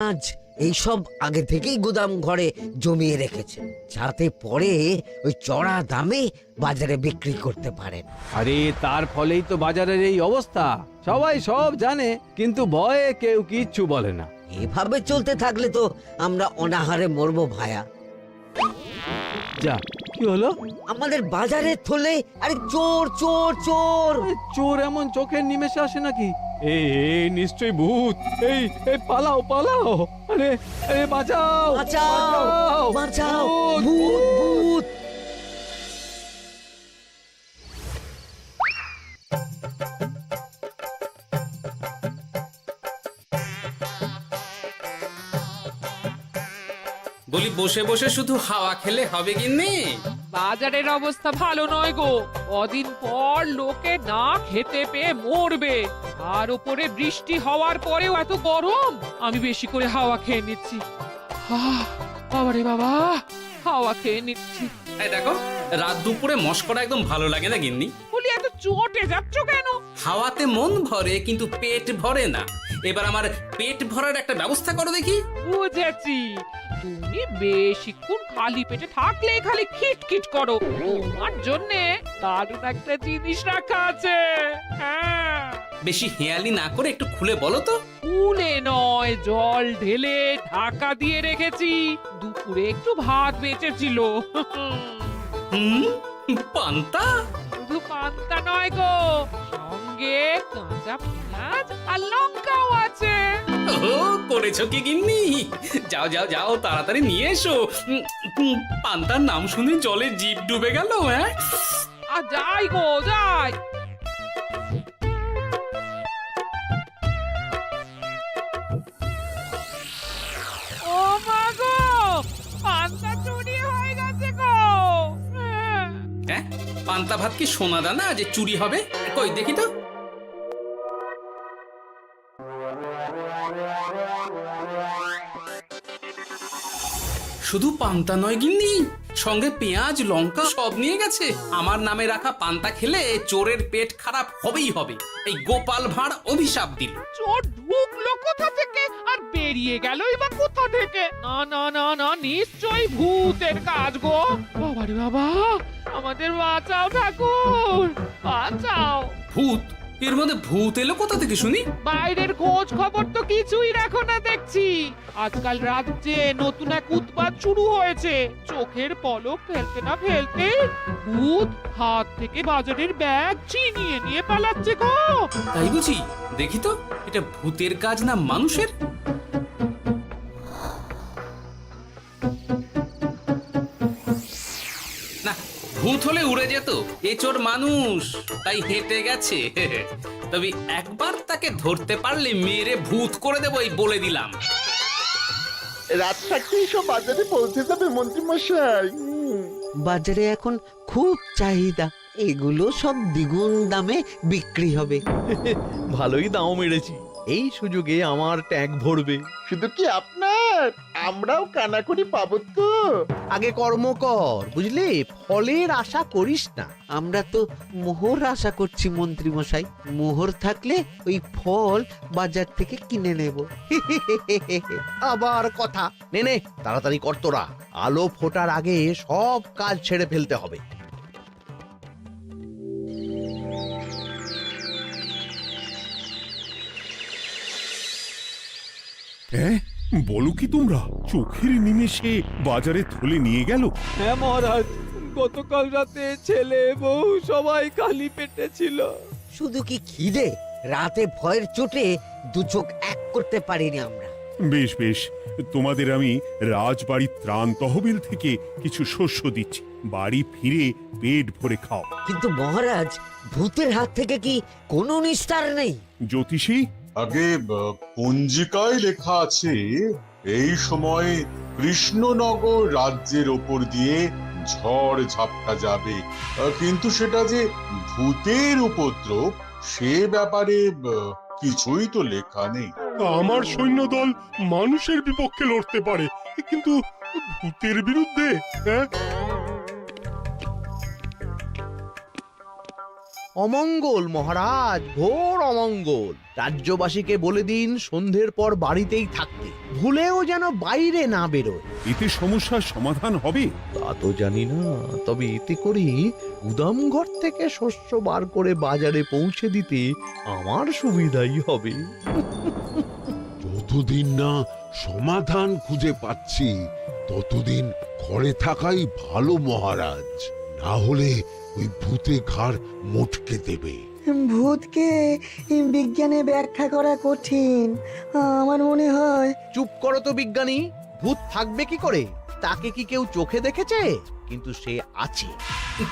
আজ এইসব আগে থেকেই গুদাম ঘরে জমিয়ে রেখেছে, যাতে পরে ওই চড়া দামে বাজারে বিক্রি করতে পারেন। আরে তার ফলেই তো বাজারের এই অবস্থা। সবাই সব জানে, কিন্তু ভয়ে কেউ কিচ্ছু বলে না। এভাবে চলতে থাকলে তো আমরা অনাহারে মরবো ভায়া। যা, কি হলো? আমাদের বাজারে থলে আরে চোর চোর চোর। এ, চোর এমন চোখের নিমেষে আসে নাকি? এই নিশ্চয়ই ভূত। এই এই পালাও পালাও! আরে আরে বাঁচাও বাঁচাও বাঁচাও, ভূত ভূত। বলি বসে বসে শুধু হাওয়া খেলে হবে গিন্নি? বাজারের অবস্থা ভালো নয় গো। কদিন পর লোকে না খেতে পেয়ে মরবে। আর উপরে বৃষ্টি হওয়ার পরেও এত গরম। আমি বেশি করে হাওয়া খেয়ে নিচ্ছি। বাবারে বাবা, হাওয়া খেয়ে নিচ্ছি। এই দেখো, রাত দুপুরে মস্করা একদম ভালো লাগে না গিন্নি। বলি এত চটে যাচ্ছ কেন? হাওয়াতে মন ভরে কিন্তু পেট ভরে না। এবার আমার পেট ভরার একটা ব্যবস্থা করো দেখি। বুঝেছি, তুমি বেশিক্ষণ খালি পেটে থাকলে খালি খিটখিট করো। তোমার জন্যে দারুণ একটা জিনিস রাখা আছে। হ্যাঁ, বেশি হেয়ালি না করে একটু খুলে বলো তো। ফুলে নয়, জল ঢেলে ঢাকা দিয়ে রেখেছি। দুপুরে একটু ভাত বেঁচেছিল। হুম, পান্তা? শুধু পান্তা নয় গো, সঙ্গে কাঁচা পেঁয়াজ আর লঙ্কাও আছে। ও, করেছো কি গিন্নি? যাও যাও যাও, তাড়াতাড়ি নিয়ে এসো। পান্তার নাম শুনে জলে জিভ ডুবে গেল। হ্যাঁ, আর যাই গো যাই। ও মা গো, পান্তা চুরি হয়ে গেছে গো। হ্যাঁ, পান্তা ভাত কি সোনা দানা যে চুরি হবে? কই দেখি তো। শুধু পান্তা নয় গিন্নি, সঙ্গে পেঁয়াজ লঙ্কা সব নিয়ে গেছে। আমার নামে রাখা পান্তা খেলে চোরের পেট খারাপ হবেই হবে। এই গোপাল ভাঁড় অভিশাপ দিল। চোর ঢুকলো কোথা থেকে আর বেরিয়ে গেলই বা কোথা থেকে? না না না না, নিশ্চয়ই ভূতের কাজ গো। বাবারে বাবা, আমাদের বাঁচাও ঠাকুর, বাঁচাও। ভূত? এর মধ্যে ভূত এলো কোথা থেকে শুনি? বাইরের খোঁজ খবর তো কিছুই রাখো না দেখছি। আজকাল রাজ্যে নতুন এক উৎপাত শুরু হয়েছে। চোখের পলক ফেলতে না ফেলতে ভূত হাত থেকে বাজারের ব্যাগ ছিনিয়ে নিয়ে পালাচ্ছে গো। তাই বুঝি? দেখি তো, এটা ভূতের কাজ না মানুষের? না, ভূত হলে উড়ে যেত। এ চোর মানুষ, তাই হেঁটে গেছে। তবে একবার তাকে ধরতে পারলে মেরে ভূত করে দেবো, এই বলে দিলাম। রাত থাকতেই সব বাজারে পৌঁছে যাবে মন্ত্রী মশাই। বাজারে এখন খুব চাহিদা, এগুলো সব দ্বিগুণ দামে বিক্রি হবে। ভালোই দাও মেরেছি, এই সুযোগে আমার ট্যাঙ্ক ভরবে। শুধু কি আপনার, আমরাও কানাকড়ি পাবো তো। আগে কর্ম কর, বুঝলি? ফলের আশা করিস না। আমরা তো মোহর আশা করছি মন্ত্রী মশাই। মোহর থাকলে ওই ফল বাজার থেকে কিনে নেব। আবার কথা, নে নে তাড়াতাড়ি কর তোরা, আলো ফোটার আগে সব কাজ ছেড়ে ফেলতে হবে। হ্যাঁ, বলো কি তোমরা? চোখের নিমেষে বাজারে থলে নিয়ে গেল? হ্যাঁ মহারাজ, গতকাল রাতে ছেলে বউ সবাই খালি পেটে ছিল। শুধু কি খিদে, রাতে ভয়ের চোটে দু চোখ এক করতে পারিনি আমরা। বেশ বেশ, তোমাদের আমি রাজবাড়ির ত্রাণ তহবিল থেকে কিছু শস্য দিচ্ছি। বাড়ি ফিরে পেট ভরে খাও। কিন্তু মহারাজ, ভূতের হাত থেকে কি কোনো নিস্তার নেই? জ্যোতিষী, আগে পঞ্জিকায় লেখা আছে এই সময় কৃষ্ণনগর রাজ্যের ওপর দিয়ে ঝড় ঝাপটা যাবে, কিন্তু সেটা যে ভূতের উপদ্রব সে ব্যাপারে কিছুই তো লেখা নেই। আমার সৈন্যদল মানুষের বিপক্ষে লড়তে পারে, কিন্তু ভূতের বিরুদ্ধে? হ্যাঁ, অমঙ্গল মহারাজ, ঘোর অমঙ্গল। রাজ্যবাসীকে বলে দিন সন্ধ্যের পর বাড়িতেই থাকতে, ভুলেও যেন বাইরে না বেরোয়। এতে সমস্যার সমাধান হবে? তা তো জানি না, তবে এতে করে গুদামঘর থেকে শস্য বার করে বাজারে পৌঁছে দিতে আমার সুবিধাই হবে। যতদিন না সমাধান খুঁজে পাচ্ছি ততদিন ঘরে থাকাই ভালো মহারাজ, না হলে ওই ভূতে ঘাড় মোটকে দেবে। ভূতকে বিজ্ঞানে ব্যাখ্যা করা কঠিন, আমার মনে হয়। চুপ করো তো বিজ্ঞানী, ভূত থাকবে কি করে? তাকে কি কেউ চোখে দেখেছে? কিন্তু সে আছে।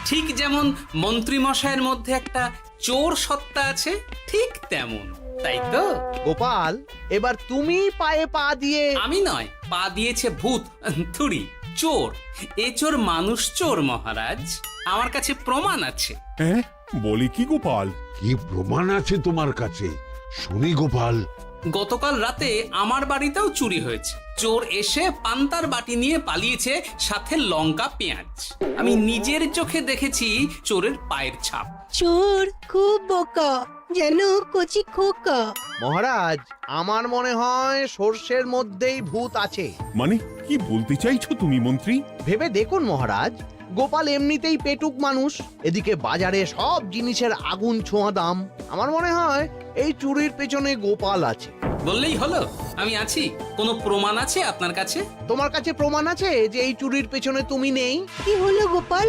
ঠিক যেমন মন্ত্রী মশাইয়ের মধ্যে একটা চোর সত্তা আছে, ঠিক তেমন, তাই তো? গোপাল, এবার তুমি পায়ে পা দিয়ে। আমি নয়, পা দিয়েছে ভূত, থুড়ি চোর। এ চোর মানুষ চোর মহারাজ, আমার কাছে প্রমাণ আছে। হ্যাঁ, বলে কি গোপাল? কি প্রমাণ আছে তোমার কাছে? শুনি গোপাল। গতকাল রাতে আমার বাড়িতেও চুরি হয়েছে। চোর এসে পান্তার বাটি নিয়ে পালিয়েছে, সাথে লঙ্কা পেঁয়াজ। আমি নিজের চোখে দেখেছি চোরের পায়ের ছাপ। চোর খুব বোকা, যেন কচি খোকা। মহারাজ, আমার মনে হয় সর্ষের মধ্যেই ভূত আছে। মানে কি বলতে চাইছো তুমি মন্ত্রী? ভেবে দেখুন মহারাজ, গোপাল এমনিতেই পেটুক মানুষ, এদিকে বাজারে সব জিনিসের আগুন ছোঁয়া দাম। আমার মনে হয় এই চুরির পেছনে গোপাল আছে। বললেই হলো আমি আছি। কোনো প্রমাণ আছে আপনার কাছে? তোমার কাছে প্রমাণ আছে যে এই চুরির পেছনে তুমি নেই? কি হলো গোপাল,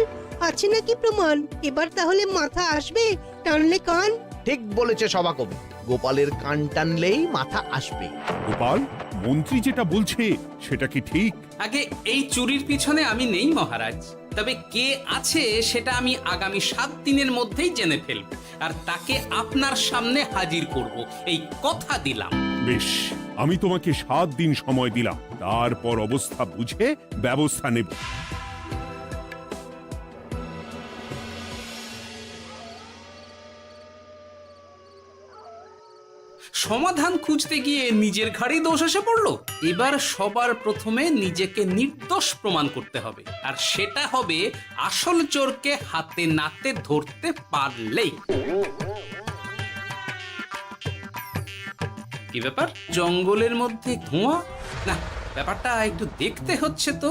আছে নাকি প্রমাণ? এবার তাহলে মাথা আসবে, টানলে কান। ঠিক বলেছে সভাকবি, গোপালের কান টানলেই মাথা আসবে। গোপাল, মন্ত্রী যেটা বলছে সেটা কি ঠিক? আগে এই চুরির পিছনে আমি নেই মহারাজ, তবে কে আছে সেটা আমি আগামী 7 দিনের মধ্যেই জেনে ফেলব, আর তাকে আপনার সামনে হাজির করব, এই কথা দিলাম। বেশ, আমি তোমাকে 7 দিন সময় দিলাম, তারপর অবস্থা বুঝে ব্যবস্থা নেব। সমাধান খুঁজতে গিয়ে নিজের ঘাড়েই দোষ এসে পড়লো। এবার সবার প্রথমে নিজেকে নির্দোষ প্রমাণ করতে হবে, আর সেটা হবে আসল চোরকে হাতে নাতে ধরতে পারলেই। কি ব্যাপার, জঙ্গলের মধ্যে ধোঁয়া? না, ব্যাপারটা একটু দেখতে হচ্ছে তো।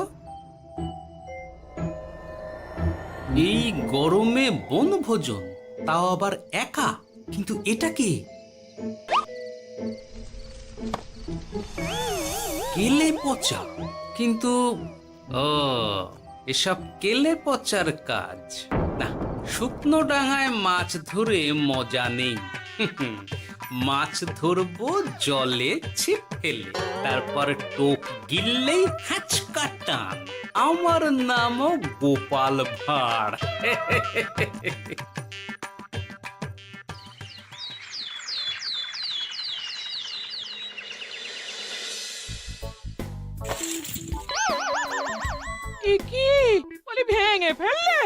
এই গরমে বনভোজন, তাও আবার একা, কিন্তু এটা কি? কেলে পচা, কিন্তু এসব কেলে পচার কাজ না। শুকনো ডাঙায় মাছ ধরে মজা নেই। মাছ ধরবো জলে ছিপ ফেলে, তারপর টোপ গিললেই হ্যাচকা টান। আমার নামও গোপাল ভাঁড়। কি বলি, ভেঙে ফেললে?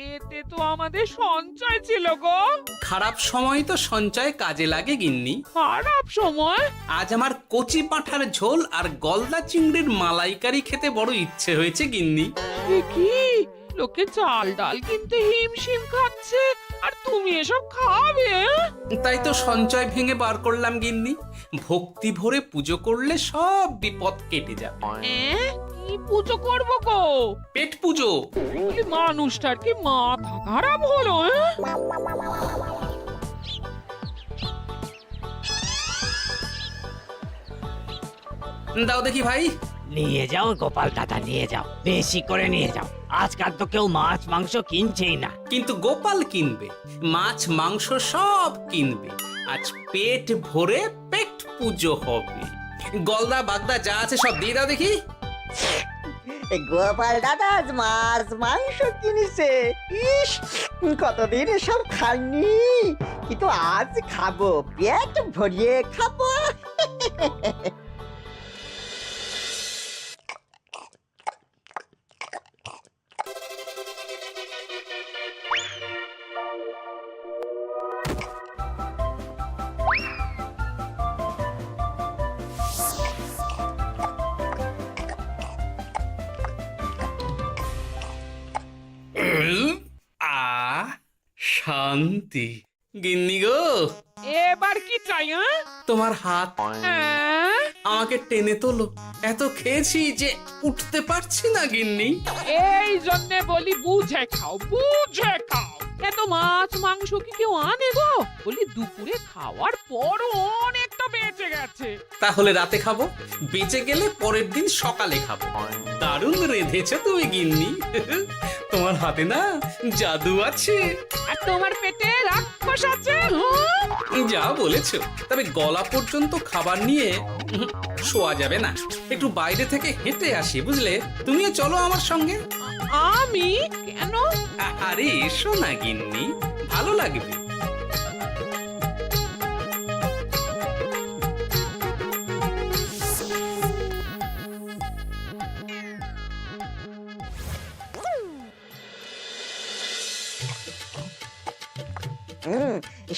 এতে তো আমাদের সঞ্চয় ছিল গো। খারাপ সময় তো সঞ্চয় কাজে লাগে গিন্নি। খারাপ সময়? আজ আমার কচি পাঁঠার ঝোল আর গলদা চিংড়ির মালাইকারি খেতে বড় ইচ্ছে হয়েছে গিন্নি। কি লোকে চাল ডাল কিনতে হিমশিম খাচ্ছে, আর তুমি এসব খাবে? তাই তো সঞ্চয় ভেঙে বার করলাম গিন্নি। ভক্তি ভরে পুজো করলে সব বিপদ কেটে যাবে। কি পুজো করবো গো? পেট পুজো। মানুষটার কি মাথা খারাপ হলো? দাও দেখি ভাই। নিয়ে যাও গোপাল দাদা, নিয়ে যাও, বেশি করে নিয়ে যাও। আজকাল তো কেউ মাছ মাংস কিনছেই না। কিন্তু গোপাল কিনবে, মাছ মাংস সব কিনবে। আজ পেট ভরে পেট পুজো হবে। গলদা বাগদা যা আছে সব দিয়ে দাও দেখি। গোপাল দাদা মাছ মাংস কিনেছে, ইস কতদিন এসব খাইনি, কিন্তু আজ খাবো, পেট ভরিয়ে খাবো। শান্তি। গিন্নি গো, এবার কি চাই? তোমার হাত হ্যাঁ? আমাকে টেনে তোলো। এত খেয়েছি যে উঠতে পারছি না গিন্নি। এই জন্যে বলি বুঝে খাও, বুঝে খাও। এত মাছ মাংস কি কেউ আনে গো? বলি দুপুরে খাওয়ার পরও অনেকটা বেঁচে গেছে। তাহলে রাতে খাবো, বেঁচে গেলে পরের দিন সকালে খাবো। দারুণ রেঁধেছো তুমি গিন্নি। তোমার হাতে না জাদু আছে। আর তোমার পেটে রাক্ষস আছে। হ্যাঁ? যা বলেছো, তবে গলা পর্যন্ত খাবার নিয়ে শোয়া যাবে না। একটু বাইরে থেকে হেঁটে আসি, বুঝলে? তুমিও চলো আমার সঙ্গে। আমি কেন? আরে এসো না গিন্নি, ভালো লাগবে।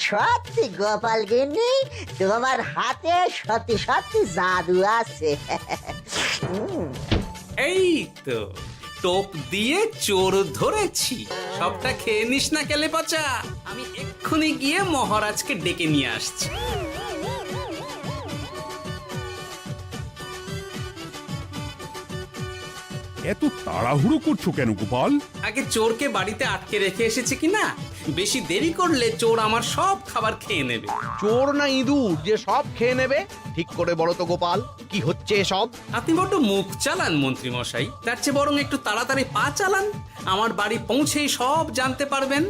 সত্যি গোপাল গিন্নি, তোমার হাতে সত্যি সত্যি জাদু আছে। এই তো টোপ দিয়ে চোর ধরেছি। সবটা খেয়ে নিস না কেলে পচা। আমি এক্ষুনি গিয়ে মহারাজকে ডেকে নিয়ে আসছি। এত তাড়াহুড়ো করছো কেন গোপাল? আগে চোরকে বাড়িতে আটকে রেখে এসেছে কিনা, বেশি দেরি করলে চোর আমার সব খাবার খেয়ে নেবে। চোর না ইঁদুর যে সব খেয়ে নেবে? ঠিক করে বলো তো গোপাল, কি হচ্ছে এসব? আপনি বড্ড মুখ চালান মন্ত্রী মশাই, তার চেয়ে বরং একটু তাড়াতাড়ি পা চালান। আমার বাড়ি পৌঁছেই সব জানতে পারবেন।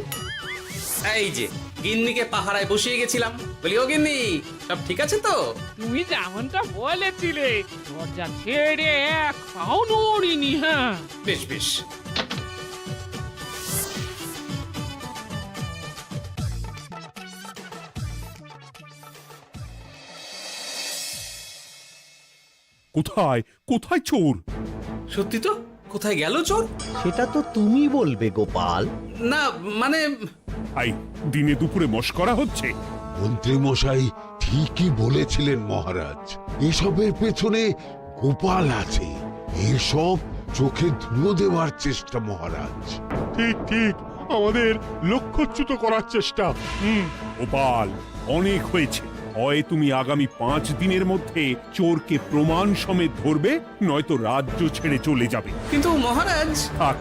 এই যে গিন্নিকে পাহারায় বসিয়ে গেছিলাম, বলি ও গিন্নি, সব ঠিক আছে তো? তুমি যেমনটা বলেছিলে, দরজা ছেড়ে এক পাও নড়িনি। হ্যাঁ, বেশ বেশ। কোথায় কোথায় চোর? সত্যি তো, কোথায় গেল চোর? সেটা তো তুমি বলবে গোপাল। না মানে আই দিনে দুপুরে মশকরা হচ্ছে। মন্ত্রী মশাই ঠিকই বলেছিলেন মহারাজ, এসবের পেছনে গোপাল আছে। এসব চোখে ধুলো দেওয়ার চেষ্টা মহারাজ। ঠিক ঠিক, আমাদের লক্ষ্যচ্যুত করার চেষ্টা। গোপাল, অনেক হয়েছে। হয় তুমি আগামী 5 দিনের মধ্যে চোরকে প্রমাণ সমেত ধরবে, নয়তো রাজ্য ছেড়ে চলে যাবে। কিন্তু মহারাজ। থাক,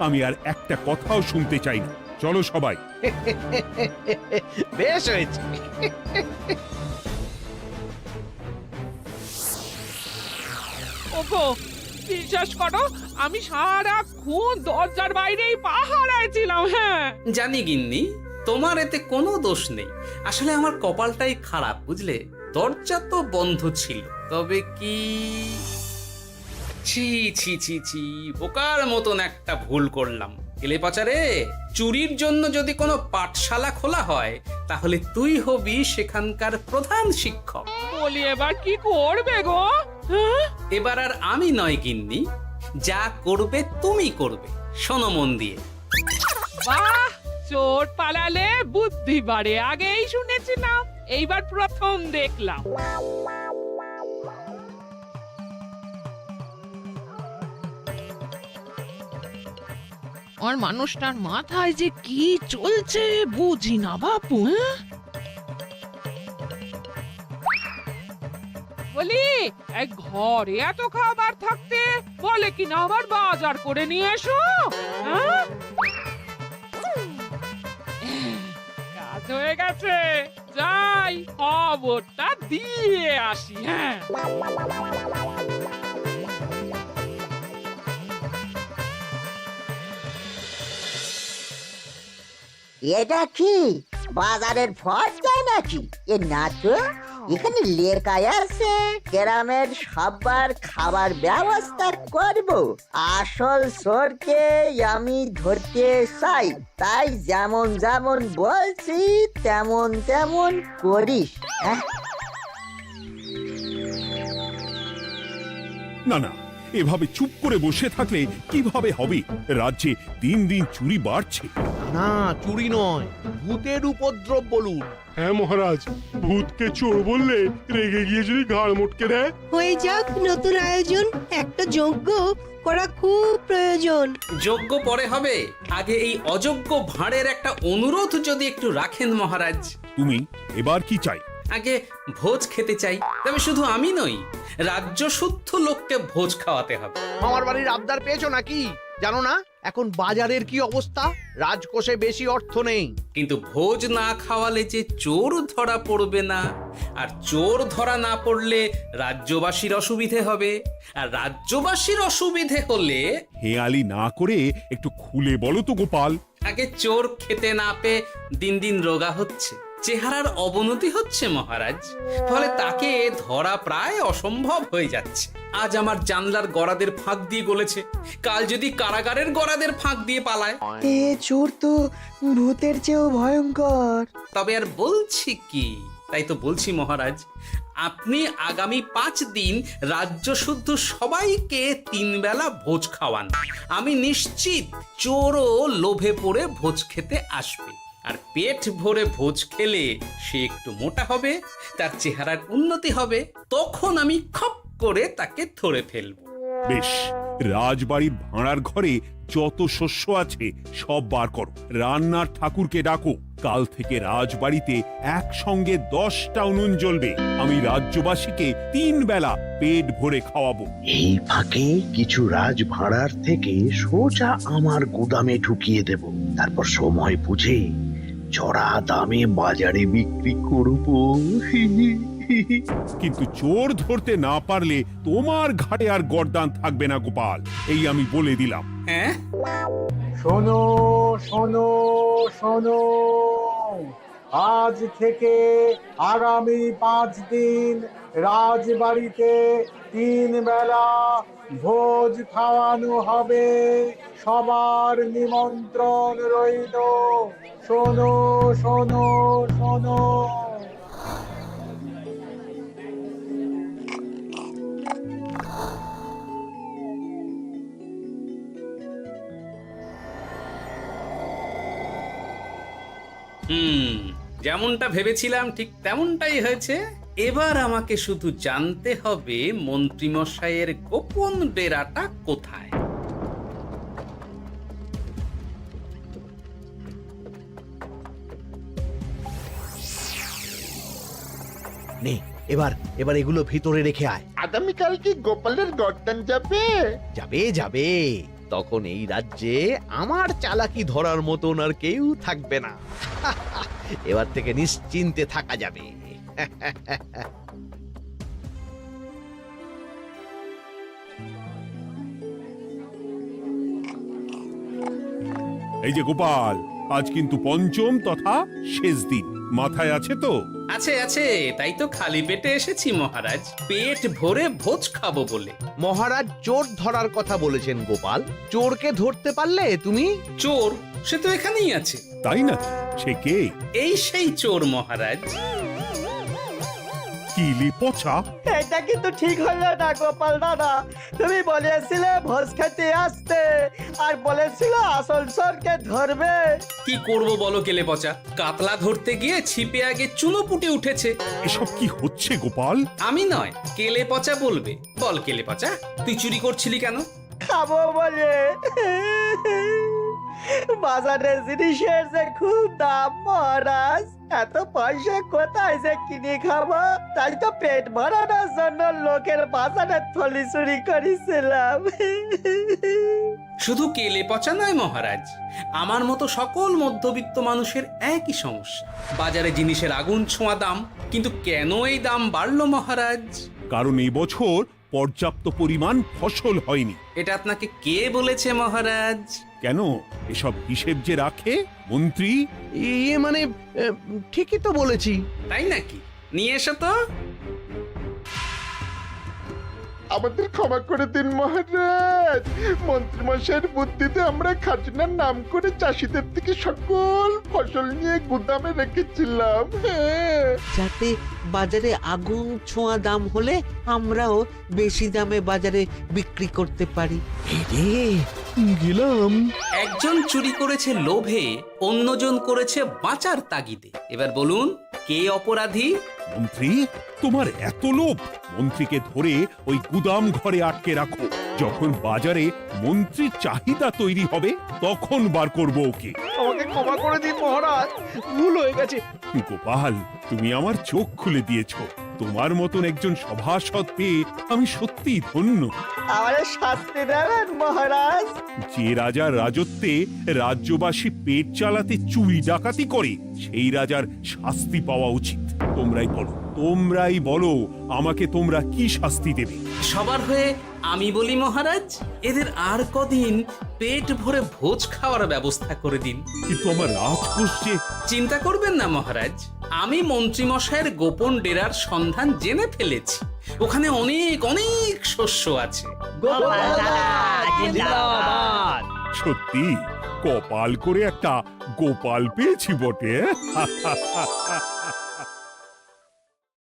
আমি আর একটা কথাও শুনতে চাই না। চলো সবাই। বেশ হয়েছে। ওগো, বিশ্বাস করো, আমি সারাক্ষণ দরজার বাইরেই পাহারায় ছিলাম। হ্যাঁ, জানি গিন্নি, তোমার এতে কোনো দোষ নেই। আসলে আমার কপালটাই খারাপ, বুঝলে? দরজা তো বন্ধ ছিল, তবে কি ছি ছি ছি ছি, বোকার মতন একটা ভুল করলাম। এলে পাচারে, চুরির জন্য যদি কোনো পাঠশালা খোলা হয়, তাহলে তুই হবি সেখানকার প্রধান শিক্ষক। বলি এবার কি করবে গো? হ্যাঁ? এবার আর আমি নয় গিন্নি, যা করবে তুমি করবে। শোনো মন দিয়ে। বাহ, চোর পালালে বুদ্ধি বাড়ে, আগেই শুনেছিলাম, এইবার প্রথম দেখলাম। আর মানুষটার মাথায় যে কি চলছে বুঝি না বাপু। বলি, এক ঘরে এত খাবার থাকতে বলে কি না আবার বাজার করে নিয়ে এসো। হ্যাঁ? কাজ হয়ে গেছে, যাই খবরটা দিয়ে আসি। হ্যাঁ, এটা কি বাজারের ফর্দা নাকি? এ না তো, এখানে লেখাই আছে গ্রামের সবার খাবার ব্যবস্থা করব। আসল চোরকে আমি ধরতে চাই, তাই যেমন যেমন বলছি তেমন তেমন করিস। না না, এভাবে চুপ করে বসে থাকলে কিভাবে হবে? রাজ্যে দিন দিন চুরি বাড়ছে। না, চুরি নয়, ভূতের উপদ্রব বলুন। হ্যাঁ মহারাজ, ভূতকে চোর বললে রেগে গিয়ে যদি ঘাড় মটকে দেয়। হয়ে যাক নতুন আয়োজন, একটা যজ্ঞ করা খুব প্রয়োজন। যোগ্য পরে হবে, আগে এই অযোগ্য ভাঁড়ের একটা অনুরোধ যদি একটু রাখেন মহারাজ। তুমি এবার কি চাই? আগে ভোজ খেতে চাই, তবে শুধু আমি নই, রাজ্য শুদ্ধ লোককে ভোজ খাওয়াতে হবে। মামার বাড়ির আবদার পেয়েছো নাকি? জানো না এখন বাজারের কি অবস্থা? রাজকোষে বেশি অর্থ নেই। কিন্তু ভোজ না খাওয়ালে যে চোর ধরা পড়বে না, আর চোর ধরা না পড়লে রাজ্যবাসীর অসুবিধে হবে, আর রাজ্যবাসীর অসুবিধে হলে হেয়ালি না করে একটু খুলে বলো তো গোপাল। আগে চোর খেতে না পেয়ে দিন দিন রোগা হচ্ছে, চেহারার অবনতি হচ্ছে মহারাজ, ফলে তাকে ধরা প্রায় অসম্ভব হয়ে যাচ্ছে। আজ আমার জানলার গড়াদের ফাঁক দিয়ে গলেছে, কাল যদি কারাগারের গড়াদের ফাঁক দিয়ে পালায়। এ চোর তো ভূতের চেয়েও ভয়ঙ্কর। তবে আর বলছি কি, তাই তো বলছি মহারাজ, আপনি আগামী 5 দিন রাজ্য শুদ্ধ সবাইকে 3 বেলা ভোজ খাওয়ান। আমি নিশ্চিত চোরও লোভে পড়ে ভোজ খেতে আসবে, আর পেট ভরে ভোজ খেলে সে একটু মোটা হবে, তার চেহারার উন্নতি হবে, তখন আমি খপ করে তাকে ধরে ফেলবো। বেশ, রাজবাড়ির ভাঁড়ার ঘরে যত শস্য আছে সব বার করো, রান্নার ঠাকুরকে ডাকো। কাল থেকে রাজবাড়িতে একসঙ্গে 10টা উনুন জ্বলবে। আমি রাজ্যবাসীকে 3 বেলা পেট ভরে খাওয়াবো। এই ফাঁকে কিছু রাজ ভাড়ার থেকে সোজা আমার গুদামে ঢুকিয়ে দেব, তারপর সময় বুঝে চড়া দামে বাজারে বিক্রি করব। কিন্তু চোর ধরতে না পারলে তোমার ঘাটে আর গর্দান থাকবে না গোপাল, এই আমি বলে দিলাম। হ্যাঁ, শোনো শোনো শোনো, আজ থেকে আগামী 5 দিন রাজবাড়িতে 3 বেলা ভোজ খাওয়ানো হবে, সবার নিমন্ত্রণ রইল। শোনো শোনো শোনো। যেমনটা ভেবেছিলাম ঠিক তেমনটাই হয়েছে। এবার আমাকে শুধু জানতে হবে মন্ত্রীমশাইয়ের গোপন ডেরাটা কোথায়। নে এবার এগুলো ভিতরে রেখে আয়। আগামীকাল কি গোপালের গর্দান যাবে? যাবে যাবে, তখন এই রাজ্যে আমার চালাকি ধরার মতন আর কেউ থাকবে না। এবার থেকে নিশ্চিন্তে থাকা যাবে। এই যে গোপাল, আজ কিন্তু পঞ্চম তথা শেষ দিন, মাথায় আছে তো? আছে আছে, তাই তো খালি পেটে এসেছি মহারাজ, পেট ভরে ভোজ খাবো বলে। মহারাজ চোর ধরার কথা বলেছেন গোপাল, চোরকে ধরতে পারলে তুমি? চোর সে তো এখানেই আছে। তাই না? সে কে? এই সেই চোর মহারাজ। কিলি পচা, এটা কিন্তু ঠিক হলো না গোপাল দাদা। তুমি বলেছিলে ভোজ খেতে আসতে, আর বলেছিলে আসল চোরকে ধরবে। কি করব বলো কেলে পচা, কাতলা ধরতে গিয়ে ছিপে আগে চুনো পুটে উঠেছে। এসব কি হচ্ছে গোপাল? আমি নয়, কেলে পচা বলবে। বল কেলে পচা, তুই চুরি করছিলি কেন? খাবো বলে। বাজারের জিনিসের যে খুব দাম মহারাজ, এত পয়সা কোথায় যে কিনে খাবো, তাই তো পেট ভরানোর জন্য লোকের বাজারে থলি চুরি করেছিলাম। শুধু কেলে পচা নয় মহারাজ, আমার মতো সকল মধ্যবিত্ত মানুষের একই সমস্যা। বাজারে জিনিসের আগুন ছোঁয়া দাম, কিন্তু কেন এই দাম বাড়লো মহারাজ? কারণ এই বছর পর্যাপ্ত পরিমাণ ফসল হয়নি। এটা আপনাকে কে বলেছে মহারাজ? কেন, এসব হিসেব যে রাখে মন্ত্রী। ইয়ে মানে ঠিকই তো বলেছি। তাই নাকি? নিয়ে এসো তো। আমাদের ক্ষমা করে দিন মহারাজ, মন্ত্রীমশাইয়ের বুদ্ধিতে আমরা খাজনার নাম করে চাষিদের থেকে সকল ফসল নিয়ে গুদামে রেখেছিলাম। যাতে বাজারে আগুন ছোঁয়া দাম হলে আমরাও বেশি দামে বাজারে বিক্রি করতে পারি। গেলাম। একজন চুরি করেছে লোভে, অন্যজন করেছে বাঁচার তাগিদে। এবার বলুন কে অপরাধী? মন্ত্রী, তোমার এত লোভ? মন্ত্রীকে ধরে ওই গুদাম ঘরে আটকে রাখো। যখন বাজারে মন্ত্রীর চাহিদা তৈরি হবে তখন বার করবো ওকে। আমাকে ক্ষমা করে দিন মহারাজ, ভুল হয়ে গেছে। গোপাল, তুমি আমার চোখ খুলে দিয়েছো। তোমার মতন একজন সভাসদ পেয়ে আমি সত্যিই ধন্য। আমারে শাস্তি দেবেন মহারাজ? যে রাজার রাজত্বে রাজ্যবাসী পেট চালাতে চুরি ডাকাতি করে সেই রাজার শাস্তি পাওয়া উচিত। তোমরাই বলো আমাকে তোমরা কি শাস্তি দেবে? সবার হয়ে আমি বলি মহারাজ, এদের আর কদিন পেট ভরে ভোজ খাওয়ার ব্যবস্থা করে দিন। কিন্তু আমার রাজকোষ যে। চিন্তা করবেন না মহারাজ, আমি মন্ত্রীমশাইয়ের গোপন ডেরার সন্ধান জেনে ফেলেছি। ওখানে অনেক অনেক শস্য আছে। সত্যি কপাল করে একটা গোপাল পেয়েছি বটে।